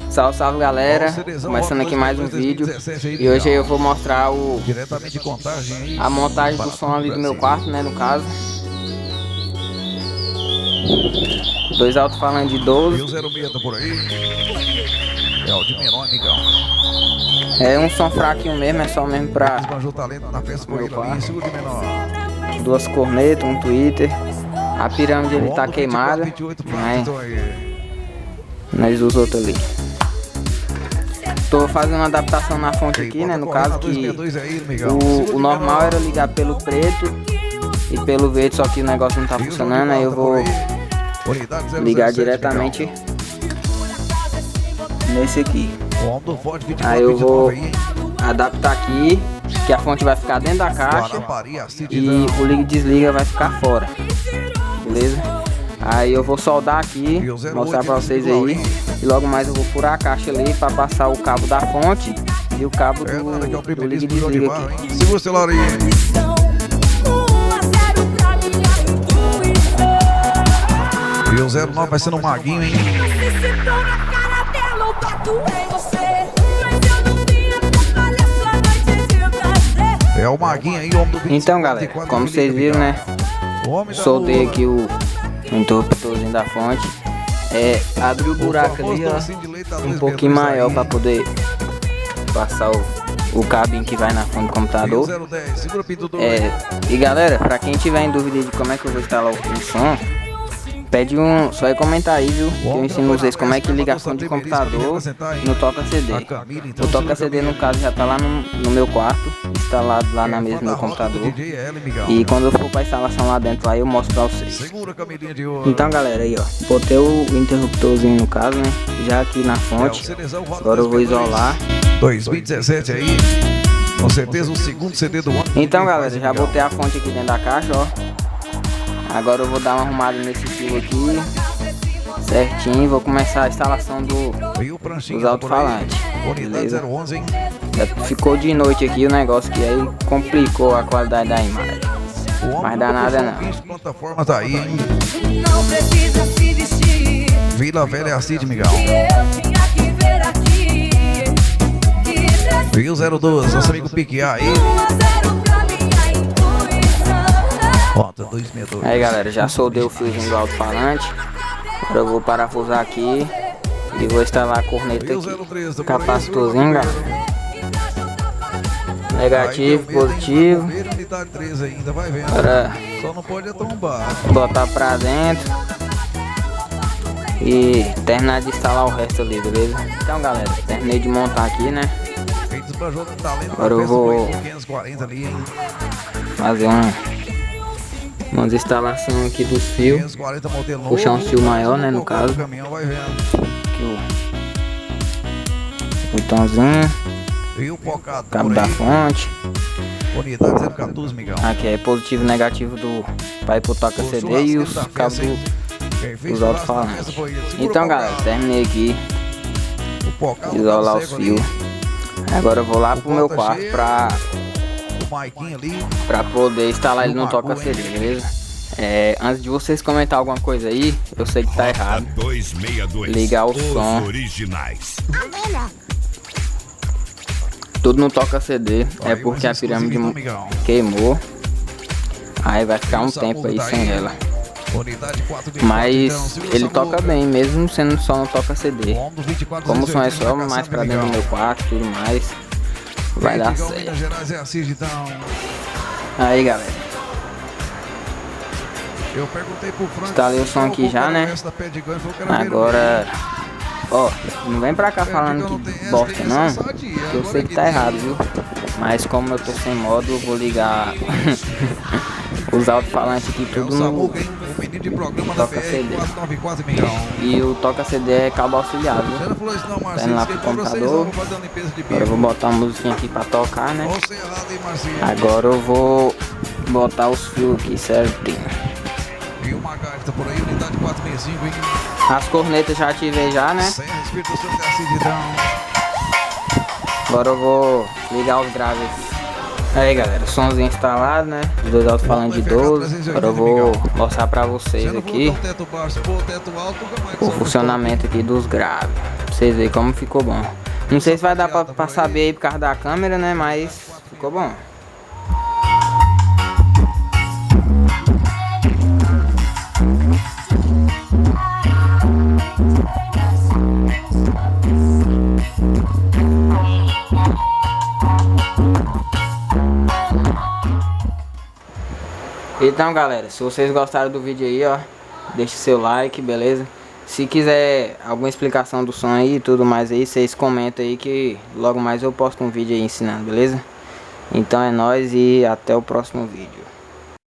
Salve, salve galera, começando aqui mais um vídeo. E hoje eu vou mostrar a montagem do som ali do meu quarto, né, no caso. Dois alto-falantes de 12. É um som fraquinho mesmo, é só mesmo pra meu quarto. Duas cornetas, um tweeter. A pirâmide ele tá queimada, né? Nós os outros ali. Tô fazendo uma adaptação na fonte aqui, né? No caso que o normal era ligar pelo preto e pelo verde, só que o negócio não tá funcionando. Aí eu vou ligar diretamente nesse aqui. Aí eu vou adaptar aqui, que a fonte vai ficar dentro da caixa e o liga e desliga vai ficar fora. Beleza? Aí eu vou soldar aqui, mostrar pra vocês aí. E logo mais eu vou furar a caixa ali pra passar o cabo da fonte e o cabo do liga e desliga aqui. Segura o celular aí. E o 09 vai sendo um maguinho, hein? É o maguinho aí, o homem do 25. Então galera, como vocês viram, né? Soltei aqui o interruptorzinho da fonte. Abri o buraco ali, ó, um pouquinho maior para poder passar o cabinho que vai na fonte do computador. E galera, para quem tiver em dúvida de como é que eu vou instalar o som, pede só aí comentar aí, viu? Que eu ensino vocês como é que liga a fonte do computador no Toca CD. O Toca CD no caso já tá lá no meu quarto, instalado lá na mesa do meu computador. E quando eu for pra instalação lá dentro, aí eu mostro pra vocês. Então galera, aí ó, botei o interruptorzinho no caso, né? Já aqui na fonte. Agora eu vou isolar. 2017 aí, com certeza o segundo CD do ano. Então galera, já botei a fonte aqui dentro da caixa, ó. Agora eu vou dar uma arrumada nesse fio aqui certinho, vou começar a instalação dos alto-falantes, beleza? Ficou de noite aqui o negócio, que aí complicou a qualidade da imagem, mas dá nada não. Plataforma tá aí, hein? Vila Velha Cid, Miguel. Rio 02, nosso amigo Piquear aí. Aí galera, já soldei o fiozinho do alto-falante. Agora eu vou parafusar aqui e vou instalar a corneta aqui. Capacitorzinho, galera. Negativo, positivo. Agora botar pra dentro e terminar de instalar o resto ali, beleza? Então galera, terminei de montar aqui, né? Agora eu vou fazer umas instalações aqui dos fios, puxar um fio maior, né, no caso. Aqui o botãozinho, cabo da fonte. Aqui é positivo e negativo para ir pro Toca CD e os cabos dos alto-falantes. Então galera, terminei aqui de isolar os fios. Agora eu vou lá pro meu quarto pra poder instalar ele no Toca CD, beleza? Antes de vocês comentar alguma coisa aí, eu sei que tá errado. Ligar o som. Tudo no Toca CD, é porque a pirâmide queimou. Aí vai ficar um tempo aí sem ela. Mas ele toca bem, mesmo sendo só no Toca CD. Como o som é só mais pra dentro do meu quarto e tudo mais, vai dar certo. Aí galera, instalei o som aqui já, né? Agora, ó, não vem pra cá falando que bosta não, eu sei que tá errado, viu? Mas como eu tô sem modo, eu vou ligar os alto-falantes aqui tudo no Toca CD. E o Toca CD é cabo auxiliar, viu? Tá indo lá pro computador. Agora eu vou botar uma musiquinha aqui pra tocar, né? Agora eu vou botar os fios aqui certinho. As cornetas já ativei já, né? Agora eu vou ligar os graves aqui. Aí galera, somzinho instalado, né? Os dois alto-falantes de 12. Agora eu vou mostrar pra vocês aqui o funcionamento aqui dos graves, pra vocês verem como ficou bom. Não sei se vai dar pra saber aí por causa da câmera, né? Mas ficou bom. Então galera, se vocês gostaram do vídeo aí, ó, deixa seu like, beleza? Se quiser alguma explicação do som aí e tudo mais aí, vocês comentam aí que logo mais eu posto um vídeo aí ensinando, beleza? Então é nóis e até o próximo vídeo.